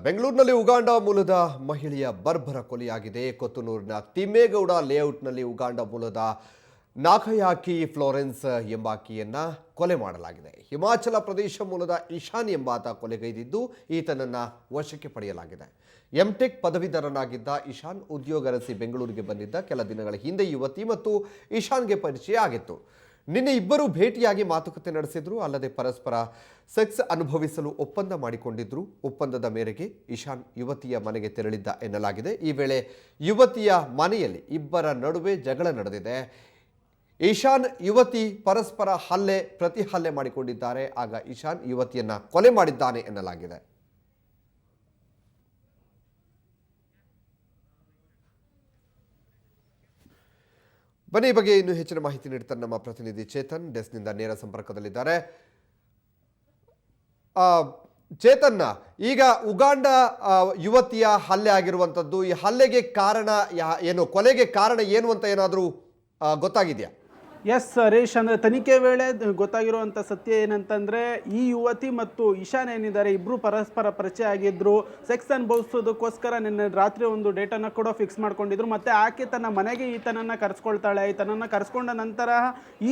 ಬೆಂಗಳೂರಿನಲ್ಲಿ ಉಗಾಂಡ ಮೂಲದ ಮಹಿಳೆಯ ಬರ್ಬರ ಕೊಲೆಯಾಗಿದೆ. ಕೊತ್ತನೂರಿನ ತಿಮ್ಮೇಗೌಡ ಲೇಔಟ್ನಲ್ಲಿ ಉಗಾಂಡ ಮೂಲದ ನಾಗಯಾಕಿ ಫ್ಲೋರೆನ್ಸ್ ಎಂಬಾಕೆಯನ್ನ ಕೊಲೆ ಮಾಡಲಾಗಿದೆ. ಹಿಮಾಚಲ ಪ್ರದೇಶ ಮೂಲದ ಇಶಾನ್ ಎಂಬಾತ ಕೊಲೆಗೈದಿದ್ದು ಈತನನ್ನ ವಶಕ್ಕೆ ಪಡೆಯಲಾಗಿದೆ. ಎಂಟೆಕ್ ಪದವೀಧರನಾಗಿದ್ದ ಇಶಾನ್ ಉದ್ಯೋಗ ಅರಸಿ ಬೆಂಗಳೂರಿಗೆ ಬಂದಿದ್ದ. ಕೆಲ ದಿನಗಳ ಹಿಂದೆ ಯುವತಿ ಮತ್ತು ಇಶಾನ್ಗೆ ಪರಿಚಯ ಆಗಿತ್ತು. ನಿನ್ನೆ ಇಬ್ಬರು ಭೇಟಿಯಾಗಿ ಮಾತುಕತೆ ನಡೆಸಿದ್ರು. ಅಲ್ಲದೆ ಪರಸ್ಪರ ಸೆಕ್ಸ್ ಅನುಭವಿಸಲು ಒಪ್ಪಂದ ಮಾಡಿಕೊಂಡಿದ್ರು. ಒಪ್ಪಂದದ ಮೇರೆಗೆ ಇಶಾನ್ ಯುವತಿಯ ಮನೆಗೆ ತೆರಳಿದ್ದ ಎನ್ನಲಾಗಿದೆ. ಈ ವೇಳೆ ಯುವತಿಯ ಮನೆಯಲ್ಲಿ ಇಬ್ಬರ ನಡುವೆ ಜಗಳ ನಡೆದಿದೆ. ಇಶಾನ್ ಯುವತಿ ಪರಸ್ಪರ ಪ್ರತಿ ಹಲ್ಲೆ ಮಾಡಿಕೊಂಡಿದ್ದಾರೆ. ಆಗ ಇಶಾನ್ ಯುವತಿಯನ್ನ ಕೊಲೆ ಮಾಡಿದ್ದಾನೆ ಎನ್ನಲಾಗಿದೆ. ಬನ್ನಿ, ಈ ಬಗ್ಗೆ ಇನ್ನೂ ಹೆಚ್ಚಿನ ಮಾಹಿತಿ ನೀಡ್ತಾರೆ ನಮ್ಮ ಪ್ರತಿನಿಧಿ ಚೇತನ್. ಡೆಸ್ಕ್ನಿಂದ ನೇರ ಸಂಪರ್ಕದಲ್ಲಿದ್ದಾರೆ. ಚೇತನ್, ಈಗ ಉಗಾಂಡ ಯುವತಿಯ ಹಲ್ಲೆ ಆಗಿರುವಂಥದ್ದು, ಈ ಹಲ್ಲೆಗೆ ಕಾರಣ ಏನು, ಕೊಲೆಗೆ ಕಾರಣ ಏನು ಅಂತ ಏನಾದರೂ ಗೊತ್ತಾಗಿದೆಯಾ? ಎಸ್ ಹರೀಶ್, ಅಂದರೆ ತನಿಖೆ ವೇಳೆ ಗೊತ್ತಾಗಿರುವಂಥ ಸತ್ಯ ಏನಂತಂದರೆ, ಈ ಯುವತಿ ಮತ್ತು ಇಶಾನ್ ಏನಿದ್ದಾರೆ ಇಬ್ಬರು ಪರಸ್ಪರ ಪರಿಚಯ ಆಗಿದ್ರು. ಸೆಕ್ಸ್ ಅನುಭವಿಸೋದಕ್ಕೋಸ್ಕರ ನಿನ್ನೆ ರಾತ್ರಿ ಒಂದು ಡೇಟನ್ನು ಕೂಡ ಫಿಕ್ಸ್ ಮಾಡ್ಕೊಂಡಿದ್ರು. ಮತ್ತು ಆಕೆ ತನ್ನ ಮನೆಗೆ ಈತನನ್ನು ಕರೆಸ್ಕೊಳ್ತಾಳೆ. ಈತನನ್ನು ಕರೆಸ್ಕೊಂಡ ನಂತರ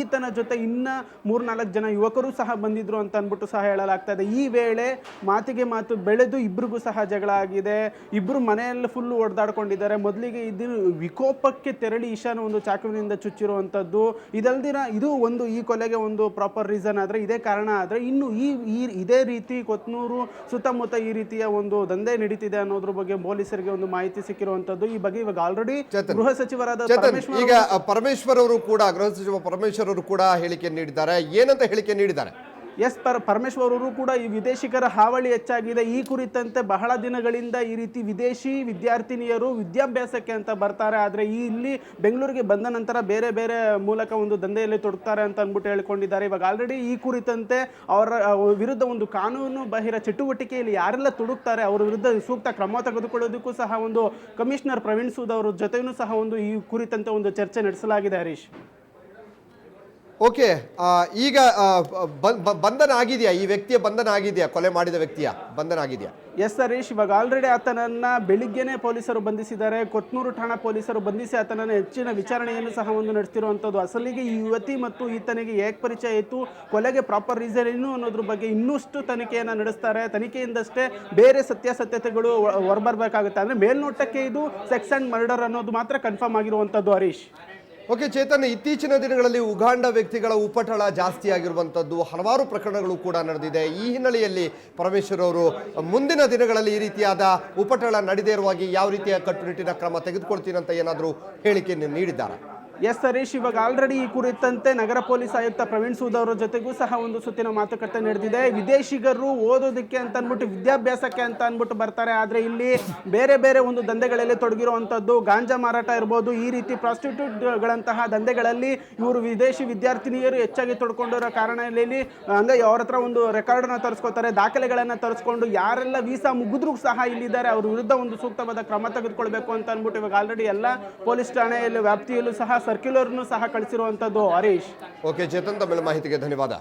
ಈತನ ಜೊತೆ ಇನ್ನು 3-4 ಜನ ಯುವಕರು ಸಹ ಬಂದಿದ್ರು ಅಂತ ಅಂದ್ಬಿಟ್ಟು ಸಹ ಹೇಳಲಾಗ್ತಾ ಇದೆ. ಈ ವೇಳೆ ಮಾತಿಗೆ ಮಾತು ಬೆಳೆದು ಇಬ್ಬರಿಗೂ ಸಹ ಜಗಳ ಆಗಿದೆ. ಇಬ್ಬರು ಮನೆಯಲ್ಲಿ ಫುಲ್ಲು ಹೊಡೆದಾಡ್ಕೊಂಡಿದ್ದಾರೆ. ಮೊದಲಿಗೆ ಇದು ವಿಕೋಪಕ್ಕೆ ತೆರಳಿ ಇಶಾನ್ ಒಂದು ಚಾಕುವಿನಿಂದ ಚುಚ್ಚಿರುವಂಥದ್ದು. ಇದಲ್ದಿರ ಇದು ಒಂದು ಈ ಕೊಲೆಗೆ ಒಂದು ಪ್ರಾಪರ್ ರೀಸನ್ ಆದರೆ, ಇದೇ ಕಾರಣ ಆದರೆ, ಇನ್ನು ಇದೇ ರೀತಿ ಕೊತ್ನೂರು ಸುತ್ತಮುತ್ತ ಈ ರೀತಿಯ ಒಂದು ದಂಧೆ ನಡೀತಿದೆ ಅನ್ನೋದ್ರ ಬಗ್ಗೆ ಪೊಲೀಸರಿಗೆ ಒಂದು ಮಾಹಿತಿ ಸಿಕ್ಕಿರುವಂತದ್ದು. ಈ ಬಗ್ಗೆ ಇವಾಗ ಆಲ್ರೆಡಿ ಗೃಹ ಸಚಿವರಾದ ಈಗ ಪರಮೇಶ್ವರ್ ಅವರು ಕೂಡ, ಗೃಹ ಸಚಿವ ಪರಮೇಶ್ವರ್ ಅವರು ಕೂಡ ಹೇಳಿಕೆ ನೀಡಿದ್ದಾರೆ. ಏನಂತ ಹೇಳಿಕೆ ನೀಡಿದ್ದಾರೆ? ಎಸ್, ಪರಮೇಶ್ವರ್ ಅವರು ಕೂಡ ಈ ವಿದೇಶಿಗರ ಹಾವಳಿ ಹೆಚ್ಚಾಗಿದೆ. ಈ ಕುರಿತಂತೆ ಬಹಳ ದಿನಗಳಿಂದ ಈ ರೀತಿ ವಿದೇಶಿ ವಿದ್ಯಾರ್ಥಿನಿಯರು ವಿದ್ಯಾಭ್ಯಾಸಕ್ಕೆ ಅಂತ ಬರ್ತಾರೆ. ಆದರೆ ಇಲ್ಲಿ ಬೆಂಗಳೂರಿಗೆ ಬಂದ ನಂತರ ಬೇರೆ ಬೇರೆ ಮೂಲಕ ಒಂದು ದಂಧೆಯಲ್ಲಿ ತೊಡಗ್ತಾರೆ ಅಂತ ಅಂದ್ಬಿಟ್ಟು ಹೇಳ್ಕೊಂಡಿದ್ದಾರೆ. ಇವಾಗ ಆಲ್ರೆಡಿ ಈ ಕುರಿತಂತೆ ಅವರ ವಿರುದ್ಧ ಒಂದು ಕಾನೂನು ಬಾಹಿರ ಚಟುವಟಿಕೆಯಲ್ಲಿ ಯಾರೆಲ್ಲ ತೊಡಗ್ತಾರೆ ಅವರ ವಿರುದ್ಧ ಸೂಕ್ತ ಕ್ರಮ ತೆಗೆದುಕೊಳ್ಳೋದಕ್ಕೂ ಸಹ ಒಂದು ಕಮಿಷನರ್ ಪ್ರವೀಣ್ ಸೂದ್ ಅವರ ಜೊತೆಯೂ ಸಹ ಒಂದು ಈ ಕುರಿತಂತೆ ಒಂದು ಚರ್ಚೆ ನಡೆಸಲಾಗಿದೆ. ಹರೀಶ್, ಓಕೆ, ಈಗ ಬಂಧನ ಆಗಿದೆಯಾ? ಈ ವ್ಯಕ್ತಿಯ ಬಂಧನ ಆಗಿದೆಯಾ? ಕೊಲೆ ಮಾಡಿದ ವ್ಯಕ್ತಿಯ ಬಂಧನ ಆಗಿದೆಯಾ? ಎಸ್ ಹರೀಶ್, ಇವಾಗ ಆಲ್ರೆಡಿ ಆತನನ್ನ ಬೆಳಿಗ್ಗೆನೆ ಪೊಲೀಸರು ಬಂಧಿಸಿದ್ದಾರೆ. ಕೊತ್ನೂರು ಠಾಣಾ ಪೊಲೀಸರು ಬಂಧಿಸಿ ಆತನನ್ನು ಹೆಚ್ಚಿನ ವಿಚಾರಣೆಯನ್ನು ಸಹ ಒಂದು ನಡೆಸ್ತಿರುವಂಥದ್ದು. ಅಸಲಿಗೆ ಈ ಯುವತಿ ಮತ್ತು ಈತನಿಗೆ ಹೇಗೆ ಪರಿಚಯ ಇತ್ತು, ಕೊಲೆಗೆ ಪ್ರಾಪರ್ ರೀಸನ್ ಏನು ಅನ್ನೋದ್ರ ಬಗ್ಗೆ ಇನ್ನಷ್ಟು ತನಿಖೆಯನ್ನು ನಡೆಸ್ತಾರೆ. ತನಿಖೆಯಿಂದಷ್ಟೇ ಬೇರೆ ಸತ್ಯಾಸತ್ಯತೆಗಳು ಹೊರಬರಬೇಕಾಗುತ್ತೆ. ಅಂದರೆ ಮೇಲ್ನೋಟಕ್ಕೆ ಇದು ಸೆಕ್ಸ್ ಅಂಡ್ ಮರ್ಡರ್ ಅನ್ನೋದು ಮಾತ್ರ ಕನ್ಫರ್ಮ್ ಆಗಿರುವಂಥದ್ದು. ಹರೀಶ್, ಓಕೆ ಚೇತನ್, ಇತ್ತೀಚಿನ ದಿನಗಳಲ್ಲಿ ಉಗಾಂಡ ವ್ಯಕ್ತಿಗಳ ಉಪಟಳ ಜಾಸ್ತಿ ಆಗಿರುವಂಥದ್ದು, ಹಲವಾರು ಪ್ರಕರಣಗಳು ಕೂಡ ನಡೆದಿದೆ. ಈ ಹಿನ್ನೆಲೆಯಲ್ಲಿ ಪರಮೇಶ್ವರ್ ಅವರು ಮುಂದಿನ ದಿನಗಳಲ್ಲಿ ಈ ರೀತಿಯಾದ ಉಪಟಳ ನಡೆದೇ ಇರುವಾಗಿ ಯಾವ ರೀತಿಯ ಕಟ್ಟುನಿಟ್ಟಿನ ಕ್ರಮ ತೆಗೆದುಕೊಳ್ತೀನಿ ಅಂತ ಏನಾದರೂ ಹೇಳಿಕೆಯನ್ನು ನೀಡಿದ್ದಾರೆ? ಎಸ್ ಹರೀಶ್, ಇವಾಗ ಆಲ್ರೆಡಿ ಈ ಕುರಿತಂತೆ ನಗರ ಪೊಲೀಸ್ ಆಯುಕ್ತ ಪ್ರವೀಣ್ ಸೂದ್ ಅವರ ಜೊತೆಗೂ ಸಹ ಒಂದು ಸುತ್ತಿನ ಮಾತುಕತೆ ನಡೆದಿದೆ. ವಿದೇಶಿಗರು ಓದೋದಕ್ಕೆ ಅಂತ ಅಂದ್ಬಿಟ್ಟು, ವಿದ್ಯಾಭ್ಯಾಸಕ್ಕೆ ಅಂತ ಅಂದ್ಬಿಟ್ಟು ಬರ್ತಾರೆ. ಆದರೆ ಇಲ್ಲಿ ಬೇರೆ ಬೇರೆ ಒಂದು ದಂಧೆಗಳಲ್ಲಿ ತೊಡಗಿರುವಂಥದ್ದು, ಗಾಂಜಾ ಮಾರಾಟ ಇರ್ಬೋದು, ಈ ರೀತಿ ಪ್ರಾಸ್ಟಿಟ್ಯೂಟ್ಗಳಂತಹ ದಂಧೆಗಳಲ್ಲಿ ಇವರು ವಿದೇಶಿ ವಿದ್ಯಾರ್ಥಿನಿಯರು ಹೆಚ್ಚಾಗಿ ತೊಡ್ಕೊಂಡಿರೋ ಕಾರಣದಲ್ಲಿ ಅಂದರೆ ಅವ್ರ ಹತ್ರ ಒಂದು ರೆಕಾರ್ಡನ್ನು ತರಿಸ್ಕೊತಾರೆ, ದಾಖಲೆಗಳನ್ನು ತರಿಸ್ಕೊಂಡು ಯಾರೆಲ್ಲ ವೀಸಾ ಮುಗಿದ್ರೂ ಸಹ ಇಲ್ಲಿದ್ದಾರೆ ಅವ್ರ ವಿರುದ್ಧ ಒಂದು ಸೂಕ್ತವಾದ ಕ್ರಮ ತೆಗೆದುಕೊಳ್ಬೇಕು ಅಂತ ಅಂದ್ಬಿಟ್ಟು ಇವಾಗ ಆಲ್ರೆಡಿ ಎಲ್ಲ ಪೊಲೀಸ್ ಠಾಣೆಯಲ್ಲಿ ವ್ಯಾಪ್ತಿಯಲ್ಲೂ ಸಹ ಸರ್ಕ್ಯುಲರ್ನು ಸಹ ಕಳಿಸಿರುವಂಥದ್ದು. ಹರೀಶ್, ಓಕೆ ಚೇತನ್, ತಮ್ಮ ಮಾಹಿತಿಗೆ ಧನ್ಯವಾದ.